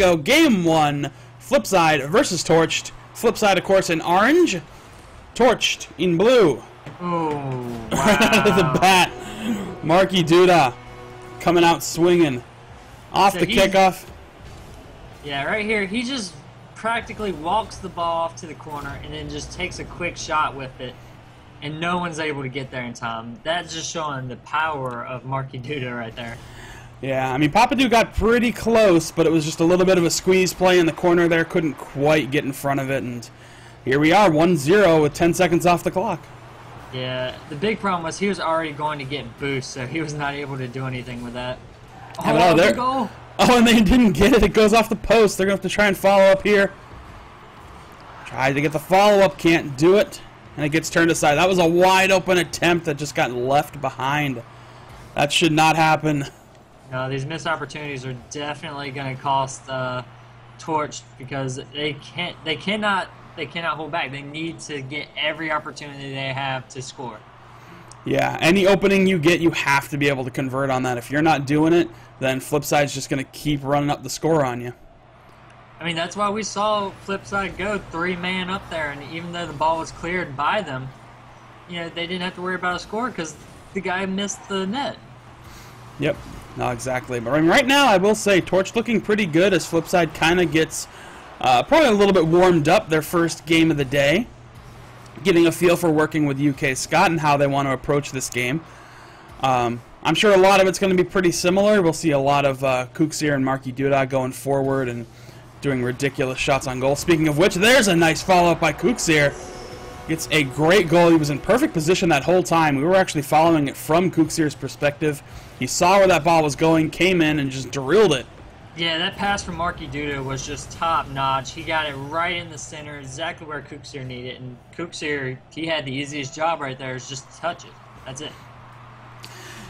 go. Game 1. Flipside versus Torched. Flipside, of course, in orange. Torched in blue. Oh, wow. Right out of the bat. Marky Duda coming out swinging. Off the kickoff. Yeah, right here, he just practically walks the ball off to the corner and then just takes a quick shot with it. And no one's able to get there in time. That's just showing the power of Marky Duda right there. Yeah, I mean, Papadou got pretty close, but it was just a little bit of a squeeze play in the corner there. Couldn't quite get in front of it, and here we are, 1-0 with 10 seconds off the clock. Yeah, the big problem was he was already going to get boost, so he was not able to do anything with that. Oh, there. Goal. Oh, and they didn't get it. It goes off the post. They're going to have to try and follow up here. Tried to get the follow-up, can't do it. And it gets turned aside. That was a wide-open attempt that just got left behind. That should not happen. No, these missed opportunities are definitely going to cost Torch because they cannot hold back. They need to get every opportunity they have to score. Yeah, any opening you get, you have to be able to convert on that. If you're not doing it, then Flipside's just going to keep running up the score on you. I mean, that's why we saw Flipside go 3-man up there, and even though the ball was cleared by them, you know, they didn't have to worry about a score because the guy missed the net. Yep, no, exactly. But I mean, right now, I will say, Torch looking pretty good as Flipside kind of gets probably a little bit warmed up their first game of the day, getting a feel for working with UK Scott and how they want to approach this game. I'm sure a lot of it's going to be pretty similar. We'll see a lot of Kuksir and Marky Duda going forward and doing ridiculous shots on goal. Speaking of which, there's a nice follow-up by Kuksir. Gets a great goal. He was in perfect position that whole time. We were actually following it from Kuksir's perspective. He saw where that ball was going, came in, and just drilled it. Yeah, that pass from Marky Duda was just top-notch. He got it right in the center, exactly where Kuksir needed it. And Kuksir, he had the easiest job right there, is just to touch it. That's it.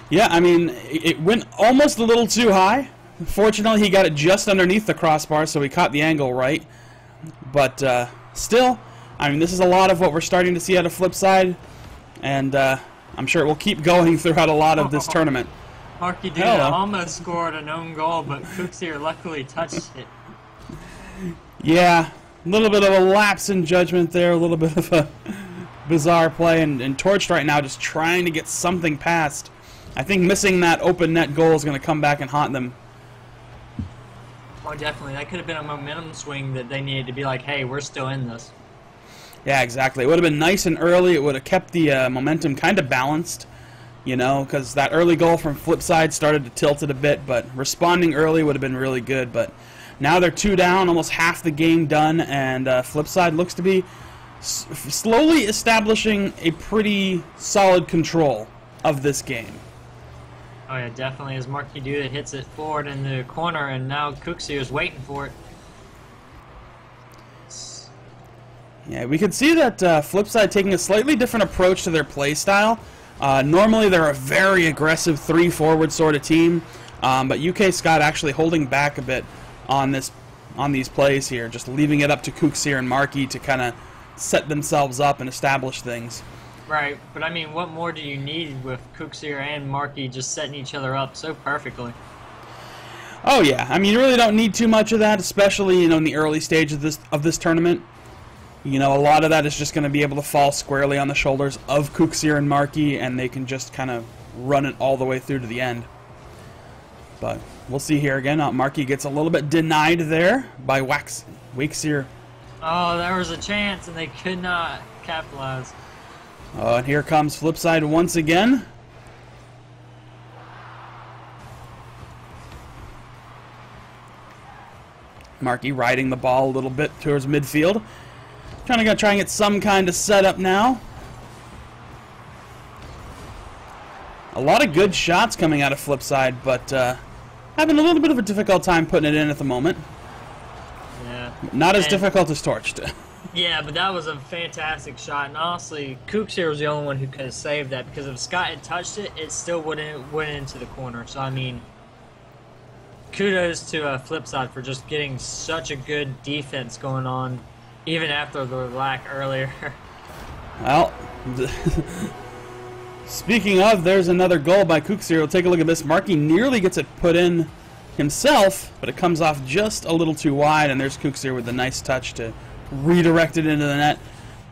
Yeah, I mean, it went almost a little too high. Fortunately, he got it just underneath the crossbar, so he caught the angle right. But still, I mean, this is a lot of what we're starting to see out of Flipside, and I'm sure it will keep going throughout a lot of this tournament. Marky Duda almost scored an own goal, but Kuksir luckily touched it. Yeah, a little bit of a lapse in judgment there, a little bit of a bizarre play, and Torched right now just trying to get something past. I think missing that open net goal is going to come back and haunt them. Oh, definitely. That could have been a momentum swing that they needed to be like, hey, we're still in this. Yeah, exactly. It would have been nice and early. It would have kept the momentum kind of balanced, you know, because that early goal from Flipside started to tilt it a bit, but responding early would have been really good. But now they're 2 down, almost half the game done, and Flipside looks to be slowly establishing a pretty solid control of this game. Oh, yeah, definitely. As Marky Duda hits it forward in the corner, and now Kuksir is waiting for it. Yeah, we could see that Flipside taking a slightly different approach to their play style. Normally, they're a very aggressive 3-forward sort of team, but UK Scott actually holding back a bit on these plays here, just leaving it up to Kuksir and Marky to kind of set themselves up and establish things. Right, but I mean, what more do you need with Kuksir and Marky just setting each other up so perfectly? Oh yeah, I mean, you really don't need too much of that, especially, you know, in the early stage of this tournament. You know, a lot of that is just going to be able to fall squarely on the shoulders of Kuksir and Marky, and they can just kind of run it all the way through to the end. But we'll see here again. Marky gets a little bit denied there by Wakeseer. Oh, there was a chance, and they could not capitalize. Oh, and here comes Flipside once again. Marky riding the ball a little bit towards midfield. Trying to try and get some kind of setup now. A lot of good shots coming out of Flipside, but having a little bit of a difficult time putting it in at the moment. Yeah. Not as difficult as Torched. Yeah, but that was a fantastic shot, and honestly, Kuksir was the only one who could have saved that, because if Scott had touched it, it still wouldn't went into the corner. So, I mean, kudos to Flipside for just getting such a good defense going on, even after the lack earlier. Well, speaking of, there's another goal by Kuksir. We'll take a look at this. Marky nearly gets it put in himself, but it comes off just a little too wide, and there's Kuxir with a nice touch to redirect it into the net.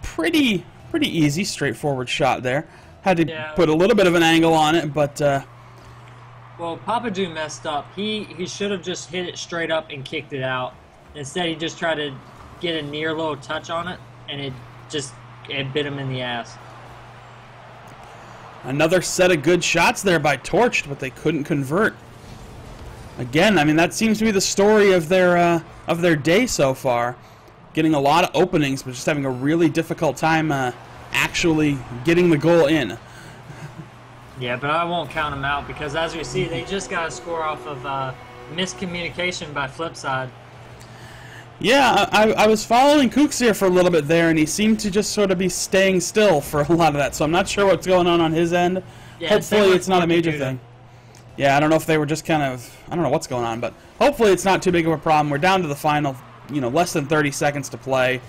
Pretty easy, straightforward shot there. Had to put a little bit of an angle on it, but... Well, Papadou messed up. He should have just hit it straight up and kicked it out. Instead, he just tried to get a near little touch on it, and it bit him in the ass. Another set of good shots there by Torched, but they couldn't convert. Again, I mean, that seems to be the story of their day so far. Getting a lot of openings, but just having a really difficult time actually getting the goal in. Yeah, but I won't count them out because, as we see, they just got a score off of miscommunication by Flipside. Yeah, I was following Kuxir for a little bit there, and he seemed to just sort of be staying still for a lot of that, so I'm not sure what's going on his end. Yeah, hopefully it's not a major thing. Yeah, I don't know if they were just kind of... I don't know what's going on, but hopefully it's not too big of a problem. We're down to the final, less than 30 seconds to play.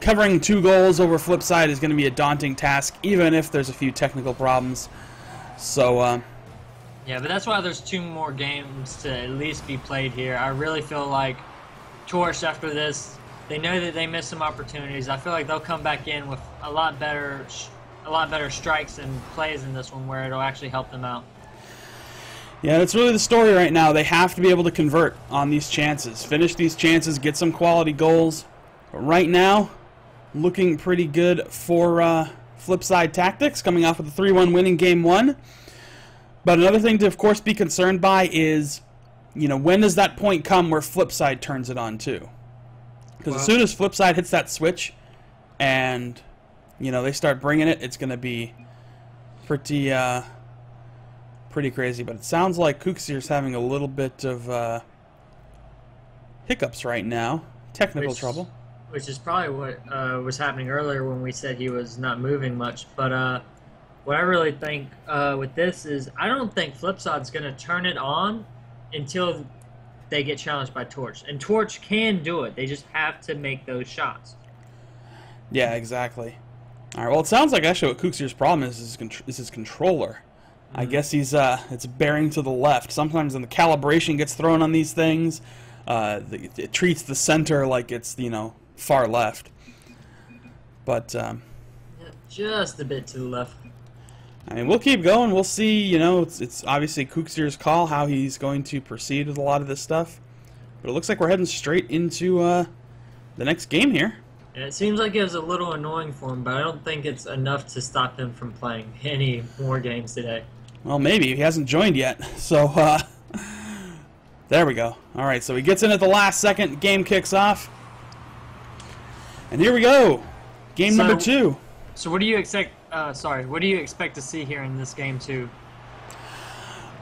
Covering 2 goals over Flipside is going to be a daunting task, even if there's a few technical problems. So... yeah, but that's why there's 2 more games to at least be played here. I really feel like Torch, after this, they know that they missed some opportunities. I feel like they'll come back in with a lot better strikes and plays in this one where it'll actually help them out. Yeah, that's really the story right now. They have to be able to convert on these chances. Finish these chances, get some quality goals. But right now, looking pretty good for Flipside Tactics, coming off with a 3-1 win in Game 1. But another thing to, of course, be concerned by is, when does that point come where Flipside turns it on too? Because as soon as Flipside hits that switch and, they start bringing it, it's going to be pretty crazy. But it sounds like Kuxir's having a little bit of hiccups right now. Technical trouble. Which is probably what was happening earlier when we said he was not moving much. But what I really think with this is I don't think Flipside's going to turn it on until they get challenged by Torch. And Torch can do it. They just have to make those shots. Yeah, exactly. All right, well, it sounds like actually what Kuxir's problem is his controller. Mm-hmm. I guess it's bearing to the left. Sometimes when the calibration gets thrown on these things, it treats the center like it's, far left. But... yeah, just a bit to the left. I mean, we'll keep going. We'll see, it's obviously Kuxir's call how he's going to proceed with a lot of this stuff. But it looks like we're heading straight into the next game here. And it seems like it was a little annoying for him, but I don't think it's enough to stop him from playing any more games today. Well, maybe. He hasn't joined yet. So, there we go. All right, so he gets in at the last second. Game kicks off. And here we go. Game number 2. So what do you expect? What do you expect to see here in this game 2?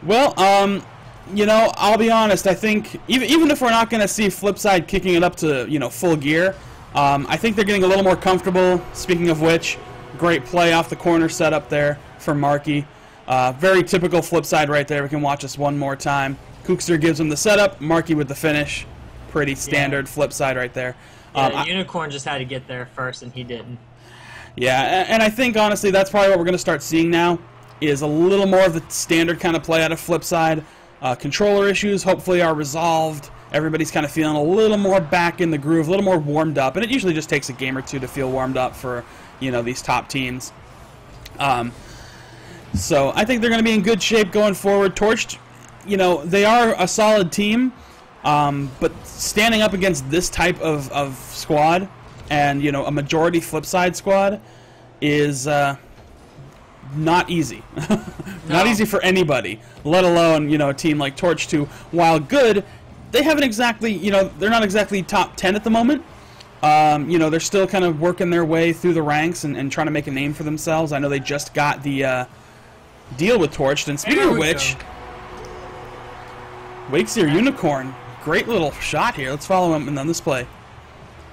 Well, I'll be honest. I think even if we're not going to see Flipside kicking it up to full gear, I think they're getting a little more comfortable. Speaking of which, great play off the corner set up there for Markey. Very typical Flipside right there. We can watch this one more time. Kuxir gives him the setup. Markey with the finish. Pretty standard Flipside right there. Yeah, Unicorn just had to get there first, and he didn't. Yeah, and I think, honestly, that's probably what we're going to start seeing now, is a little more of the standard kind of play out of Flipside. Controller issues, hopefully, are resolved. Everybody's kind of feeling a little more back in the groove, a little more warmed up, and it usually just takes a game or two to feel warmed up for, these top teams. So I think they're going to be in good shape going forward. Torched, they are a solid team, but standing up against this type of squad, and, a majority Flipside squad is not easy. Not easy for anybody, let alone, a team like Torch, who, while good, they haven't exactly, they're not exactly top 10 at the moment. They're still kind of working their way through the ranks and trying to make a name for themselves. I know they just got the deal with Torched. And speaking of which, Wakesir Unicorn, great little shot here. Let's follow him on this play.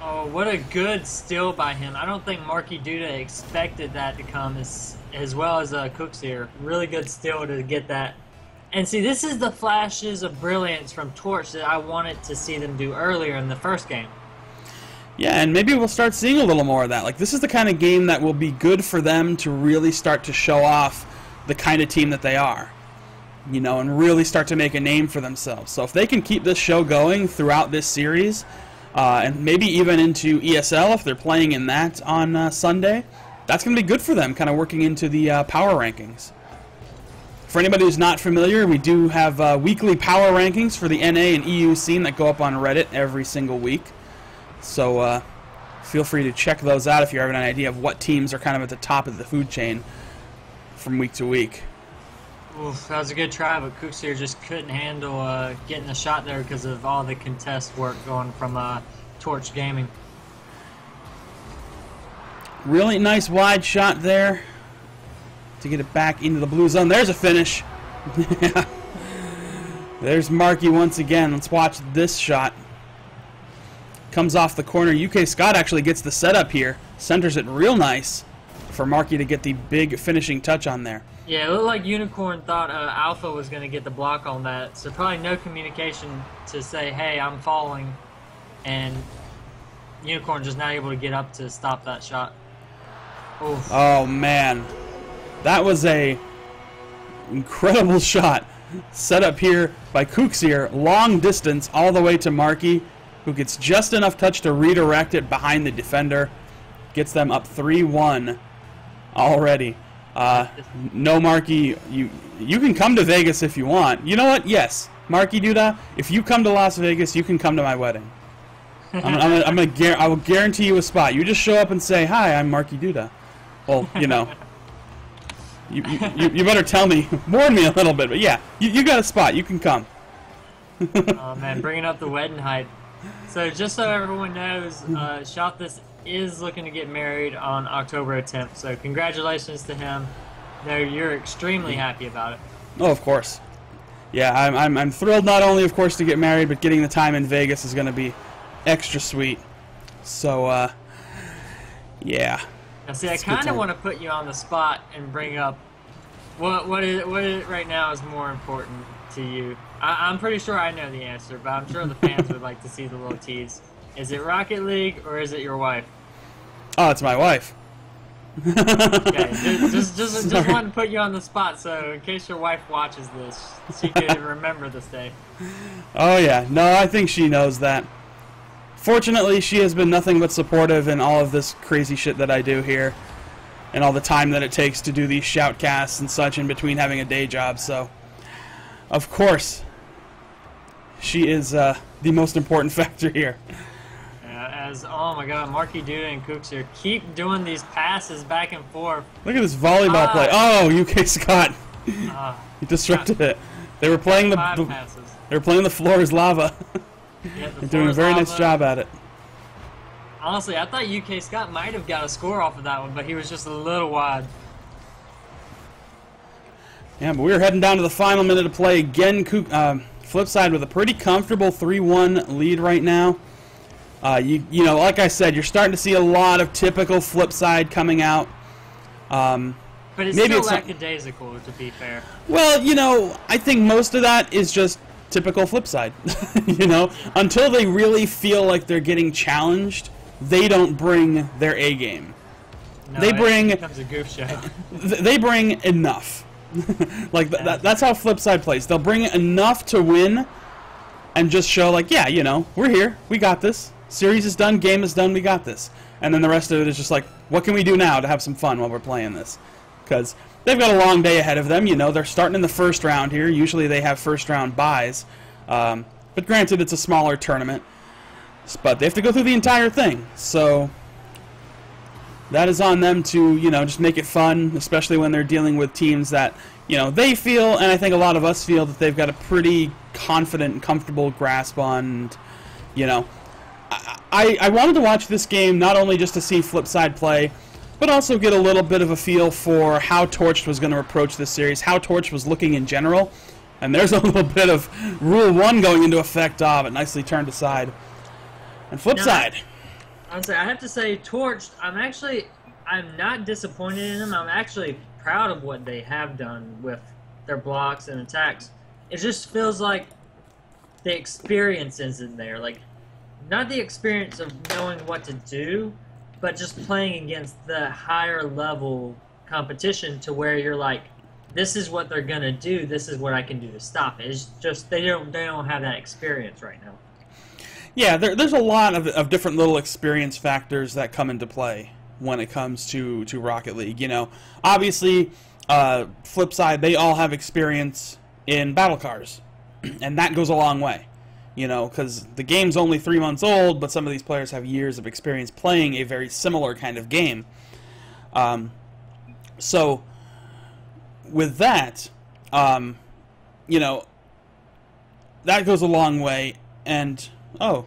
Oh, what a good steal by him. I don't think Markey Duda expected that to come as well as Kuxir. Really good steal to get that. And see, this is the flashes of brilliance from Torch that I wanted to see them do earlier in the first game. Yeah, and maybe we'll start seeing a little more of that. Like, this is the kind of game that will be good for them to really start to show off the kind of team that they are. you know, and really start to make a name for themselves. So if they can keep this show going throughout this series, and maybe even into ESL if they're playing in that on Sunday, that's going to be good for them, kind of working into the power rankings. For anybody who's not familiar, we do have weekly power rankings for the NA and EU scene that go up on Reddit every single week. So feel free to check those out if you're having an idea of what teams are kind of at the top of the food chain from week to week. Oof, that was a good try, but Cooks here just couldn't handle getting the shot there because of all the contest work going from Torch Gaming. Really nice wide shot there to get it back into the blue zone. There's a finish. There's Marky once again. Let's watch this shot. Comes off the corner. UK Scott actually gets the setup here. Centers it real nice for Marky to get the big finishing touch on there. Yeah, it looked like Unicorn thought Alpha was going to get the block on that, so probably no communication to say, hey, I'm falling, and Unicorn just not able to get up to stop that shot. Oof. Oh, man. That was a incredible shot. Set up here by Kooks here, long distance all the way to Marky, who gets just enough touch to redirect it behind the defender. Gets them up 3-1 already. No, Marky, you can come to Vegas if you want. You know what? Yes, Marky Duda, if you come to Las Vegas, you can come to my wedding. I will guarantee you a spot. You just show up and say, "Hi, I'm Marky Duda." Well, you know, you better tell me, warn me a little bit. But yeah, you got a spot. You can come. Oh man, bringing up the wedding hype. So just so everyone knows, Shalthis is looking to get married on October 10th. So congratulations to him. No, you're extremely happy about it. Oh, of course. Yeah, I'm thrilled not only, of course, to get married, but getting the time in Vegas is going to be extra sweet. So, yeah. Now, see, I kind of want to put you on the spot and bring up what is right now is more important to you. I'm pretty sure I know the answer, but I'm sure the fans would like to see the little tease. Is it Rocket League or is it your wife? Oh, it's my wife. Okay, just wanted to put you on the spot, so in case your wife watches this, she could remember this day. Oh yeah, no, I think she knows that. Fortunately, she has been nothing but supportive in all of this crazy shit that I do here, and all the time that it takes to do these shoutcasts and such in between having a day job. So, of course, she is the most important factor here. Oh my god, Marky Duda and Kooks here keep doing these passes back and forth. Look at this volleyball play. Oh, UK Scott. He disrupted it. They were playing the floor is lava. Yeah, they're doing a very nice job at it. Honestly, I thought UK Scott might have got a score off of that one, but he was just a little wide. Yeah, but we're heading down to the final minute of play again. Flipside with a pretty comfortable 3-1 lead right now. You know, like I said, you're starting to see a lot of typical Flipside coming out. But it's still lackadaisical, to be fair. Well, you know, I think most of that is just typical Flipside. You know, until they really feel like they're getting challenged, they don't bring their A game. No, they bring. It becomes a goof show. They bring enough. Like that's how Flipside plays. They'll bring enough to win, and just show like, yeah, you know, we're here, we got this. Series is done, game is done, we got this. And then the rest of it is just like, what can we do now to have some fun while we're playing this? Because they've got a long day ahead of them. You know, they're starting in the first round here. Usually they have first round buys. But granted, it's a smaller tournament. But they have to go through the entire thing. So that is on them to, you know, just make it fun, especially when they're dealing with teams that, you know, they feel, and I think a lot of us feel, that they've got a pretty confident and comfortable grasp on. And, you know, I wanted to watch this game not only just to see Flipside play, but also get a little bit of a feel for how Torched was going to approach this series, how Torched was looking in general. And there's a little bit of Rule 1 going into effect, but nicely turned aside. And Flipside. Honestly, I have to say, Torched, I'm not disappointed in them. I'm actually proud of what they have done with their blocks and attacks. It just feels like the experience isn't there. Like, not the experience of knowing what to do, but just playing against the higher level competition to where you're like, this is what they're gonna do. This is what I can do to stop it. It's just they don't have that experience right now. Yeah, there's a lot of different little experience factors that come into play when it comes to Rocket League. You know, obviously, Flipside, they all have experience in battle cars, and that goes a long way. You know, because the game's only 3 months old, but some of these players have years of experience playing a very similar kind of game. So, with that, you know, that goes a long way, and, oh,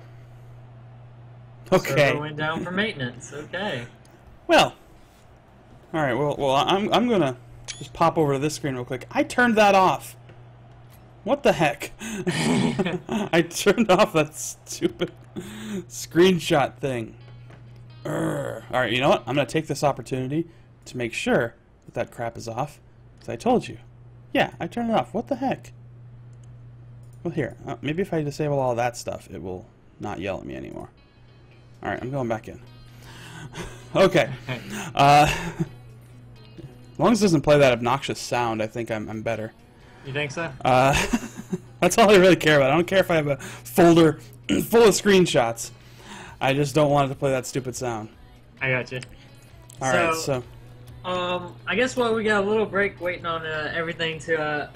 okay. Server went down for maintenance, okay. Well, alright, well, I'm gonna just pop over to this screen real quick. I turned that off. What the heck? I turned off that stupid screenshot thing. Alright, you know what? I'm going to take this opportunity to make sure that crap is off. Because I told you. Yeah, I turned it off. What the heck? Well, here. Maybe if I disable all that stuff, it will not yell at me anymore. Alright, I'm going back in. Okay. As long as it doesn't play that obnoxious sound, I think I'm better. You think so? That's all I really care about. I don't care if I have a folder full of screenshots. I just don't want it to play that stupid sound. I got you. Alright, so... I guess while we got a little break waiting on everything to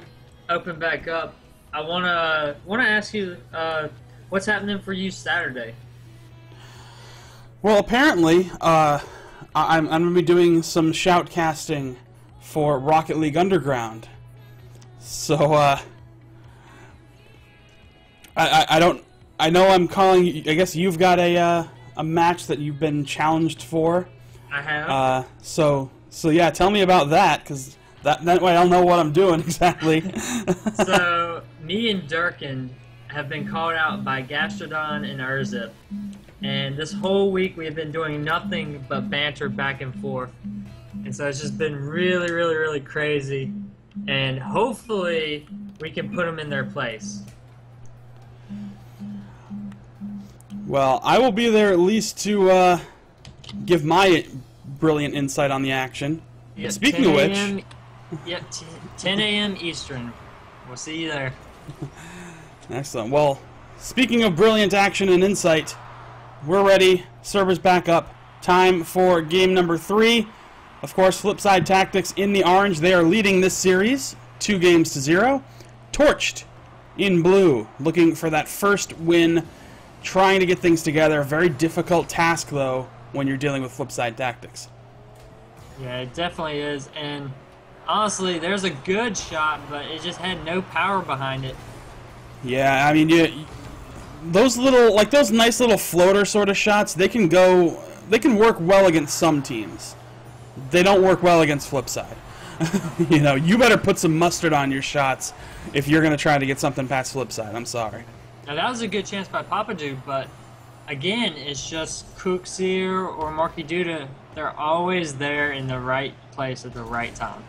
open back up, I wanna ask you what's happening for you Saturday? Well, apparently, I'm going to be doing some shoutcasting for Rocket League Underground. So, I know I'm calling. I guess you've got a match that you've been challenged for. I have. So yeah, tell me about that, because that way I'll know what I'm doing exactly. So me and Durkin have been called out by Gastrodon and Urzip, and this whole week we've been doing nothing but banter back and forth, and so it's just been really, really, really crazy. And hopefully we can put them in their place. Well, I will be there at least to give my brilliant insight on the action. Yep, Speaking of which... Yep, 10 a.m. Eastern. We'll see you there. Excellent. Well, speaking of brilliant action and insight, we're ready. Servers back up. Time for game number 3. Of course, Flipsid Tactics in the orange. They are leading this series 2-0. Torched in blue, looking for that first win, trying to get things together. A very difficult task, though, when you're dealing with Flipsid Tactics. Yeah, it definitely is. And honestly, there's a good shot, but it just had no power behind it. Yeah, I mean, those nice little floater sort of shots, they can work well against some teams. They don't work well against Flipside. You know, you better put some mustard on your shots if you're going to try to get something past Flipside. I'm sorry. Now, that was a good chance by Papadou, but again, it's just Cookseer or Marky Duda. They're always there in the right place at the right time.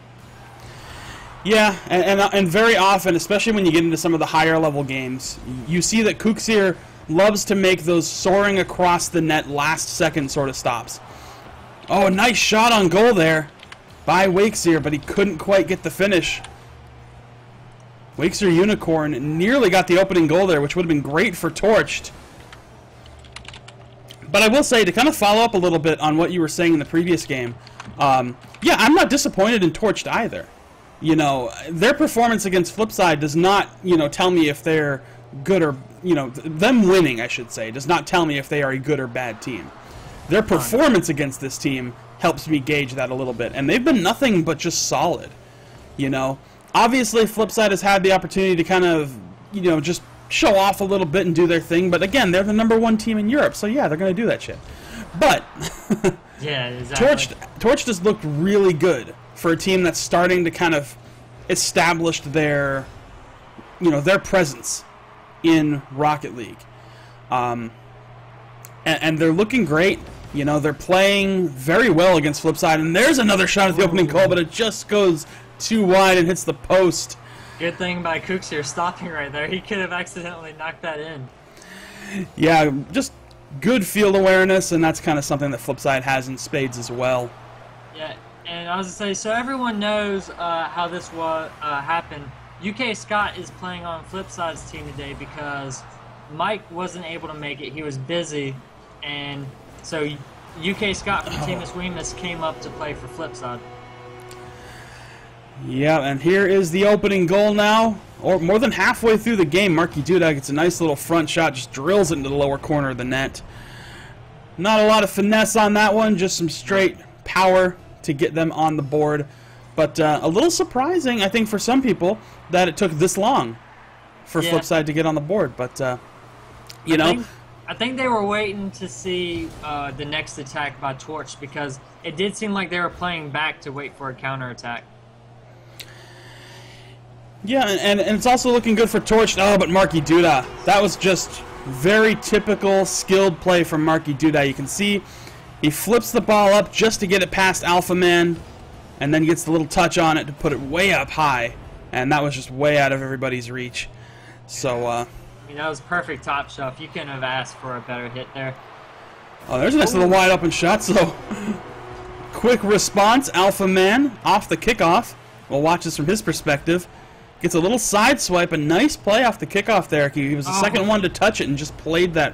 Yeah, and very often, especially when you get into some of the higher level games, you see that Cookseer loves to make those soaring across the net last second sort of stops. Oh, a nice shot on goal there by Wakeseer, but he couldn't quite get the finish. Wakeseer Unicorn nearly got the opening goal there, which would have been great for Torched. But I will say, to kind of follow up a little bit on what you were saying in the previous game, yeah, I'm not disappointed in Torched either. You know, their performance against Flipside does not, you know, tell me if they're good or, you know, them winning, I should say, does not tell me if they are a good or bad team. Their performance against this team helps me gauge that a little bit, and they've been nothing but just solid. You know, obviously Flipside has had the opportunity to kind of, you know, just show off a little bit and do their thing, but again, they're the #1 team in Europe, so yeah, they're going to do that shit. But yeah, exactly. Torched has looked really good for a team that's starting to kind of establish their, you know, their presence in Rocket League. And they're looking great. You know, they're playing very well against Flipside, and there's another shot at the opening goal, but it just goes too wide and hits the post. Good thing by Cooks here stopping right there. He could have accidentally knocked that in. Yeah, just good field awareness, and that's kind of something that Flipside has in spades as well. Yeah, And I was going to say, so everyone knows how this happened. UK Scott is playing on Flipside's team today because Mike wasn't able to make it. He was busy. And so UK Scott from Team Weemus came up to play for Flipside. Yeah, and here is the opening goal now. Or more than halfway through the game, Marky Duda gets a nice little front shot, just drills it into the lower corner of the net. Not a lot of finesse on that one, just some straight power to get them on the board. But a little surprising, I think, for some people that it took this long for Flipside to get on the board. But, you know... I think they were waiting to see the next attack by Torch because it did seem like they were playing back to wait for a counterattack. Yeah, and it's also looking good for Torch. Oh, but Marky Duda. That was just very typical skilled play from Marky Duda. You can see he flips the ball up just to get it past Alpha Man, and then gets the little touch on it to put it way up high. And that was just way out of everybody's reach. So, I mean, that was perfect top shelf. You couldn't have asked for a better hit there. Oh, there's a nice little wide open shot. So, quick response. Alpha Man off the kickoff. We'll watch this from his perspective. Gets a little side swipe. A nice play off the kickoff there. He was the second one to touch it and just played that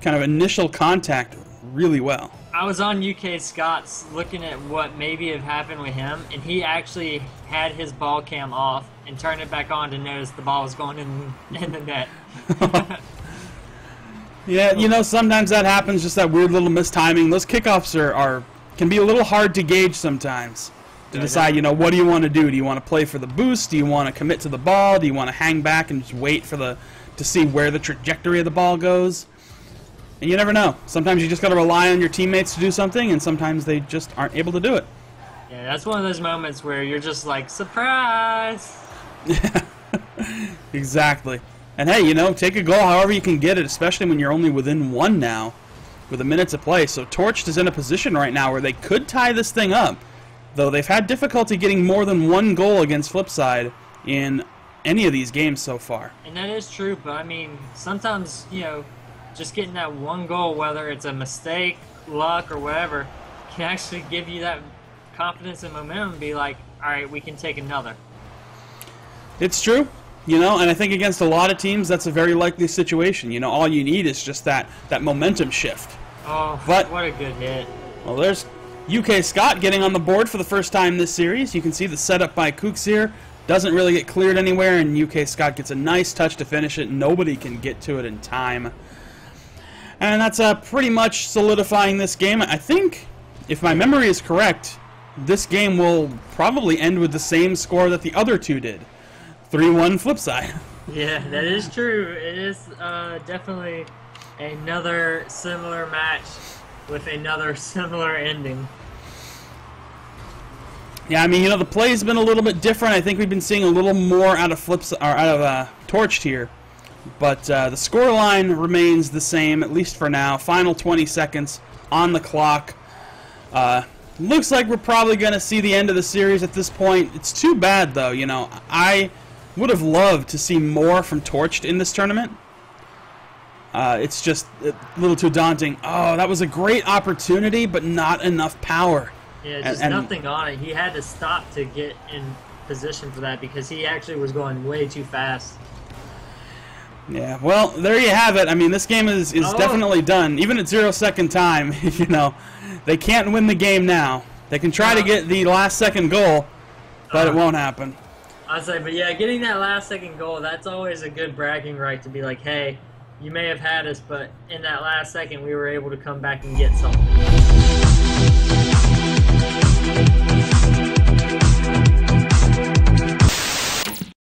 kind of initial contact really well. I was on UK Scott's looking at what maybe had happened with him, and he actually had his ball cam off and turned it back on to notice the ball was going in the net. Yeah, you know, sometimes that happens, just that weird little mistiming. Those kickoffs can be a little hard to gauge sometimes to decide, you know, what do you want to do? Do you want to play for the boost? Do you want to commit to the ball? Do you want to hang back and just wait for to see where the trajectory of the ball goes? And you never know. Sometimes you just got to rely on your teammates to do something, and sometimes they just aren't able to do it. Yeah, that's one of those moments where you're just like, surprise! Yeah, exactly. And hey, you know, take a goal however you can get it, especially when you're only within one now with a minute to play. So Torched is in a position right now where they could tie this thing up, though they've had difficulty getting more than one goal against Flipside in any of these games so far. And that is true, but I mean, sometimes, you know, just getting that one goal, whether it's a mistake, luck, or whatever, can actually give you that confidence and momentum and be like, all right, we can take another. It's true, you know, and I think against a lot of teams, that's a very likely situation. You know, all you need is just that momentum shift. Oh, but, what a good hit. Well, there's UK Scott getting on the board for the first time this series. You can see the setup by Kooks here. Doesn't really get cleared anywhere, and UK Scott gets a nice touch to finish it. Nobody can get to it in time. And that's pretty much solidifying this game. I think, if my memory is correct, this game will probably end with the same score that the other two did. 3-1 Flipside. Yeah, that is true. It is definitely another similar match with another similar ending. Yeah, I mean, you know, the play's been a little bit different. I think we've been seeing a little more out of Torched here. But the scoreline remains the same, at least for now. Final 20 seconds on the clock. Looks like we're probably going to see the end of the series at this point. It's too bad, though. You know, I would have loved to see more from Torched in this tournament. It's just a little too daunting. Oh, that was a great opportunity, but not enough power. Yeah, just nothing on it. He had to stop to get in position for that because he actually was going way too fast. Yeah, well, there you have it. I mean, this game is definitely done. Even at 0-second time, you know, they can't win the game now. They can try to get the last-second goal, but it won't happen. I'd say, but yeah, getting that last-second goal, that's always a good bragging right to be like, hey, you may have had us, but in that last second, we were able to come back and get something.